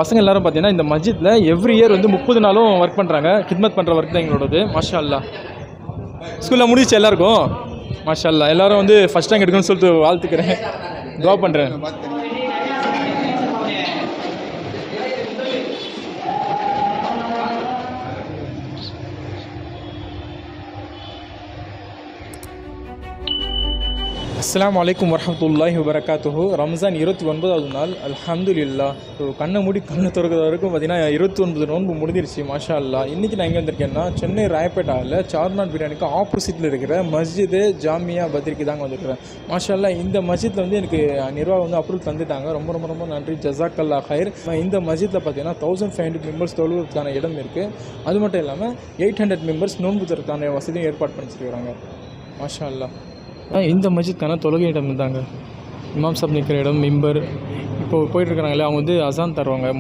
பசங்க எல்லாரும் பார்த்தீங்கன்னா இந்த மஸ்ஜித்ல எவ்ரி இயர் வந்து 30 நாளும் ஒர்க் பண்ணுறாங்க. கித்மத் பண்ணுற ஒர்க் தான் எங்களோடது. மாஷா அல்லா. ஸ்கூலில் முடிச்சு எல்லாருக்கும் மாஷா அல்லா. எல்லாரும் வந்து ஃபஸ்ட் ரேங்க் எடுக்கணும்னு சொல்லிட்டு வாழ்த்துக்கிறேன், துவா பண்ணுறேன். அஸ்ஸலாமு அலைக்கும் வரஹ்மத்துல்லாஹி வபரகாத்துஹு. ரம்ஜான் 29வது நாள். அல்ஹம்துலில்லாஹ். ஸோ கண்ணை மூடி கண்ணை திறக்கிற வரைக்கும் பார்த்தீங்கன்னா 29 நோன்பு முடிஞ்சிருச்சு. மாஷா அல்லா. இன்றைக்கி நான் எங்கே வந்திருக்கேன்னா சென்னை ராயப்பேட்டாவில் சார்மினார் பிரியாணிக்கு ஆப்போசிட்டில் இருக்கிற மஸ்ஜிது ஜாமியா பத்ரிக்கு தாங்க வந்திருக்கிறேன். மாஷா அல்லா. இந்த மஸ்ஜித்தில் வந்து எனக்கு நிர்வாகம் வந்து அப்ரூவல் தந்துட்டாங்க. ரொம்ப ரொம்ப ரொம்ப நன்றி, ஜஸாக்கல்லா ஹைர். இந்த மஸ்ஜித்தில் பார்த்தீங்கன்னா 1500 மெம்பர்ஸ் தொழுவதற்கான இடம் இருக்குது. அது மட்டும் இல்லாமல் 800 மெம்பர்ஸ் நோன்பு தரக்கான வசதியும் ஏற்பாடு பண்ணிச்சிருக்கிறாங்க. மாஷா அல்லா. இந்த மஸ்ஜித்கான தொழுகை இடம் தாங்க. இமாம் சாப் நிற்கிற இடம், மிம்பர். இப்போது போயிட்டுருக்கிறாங்களே அவங்க வந்து அசான் தருவாங்க.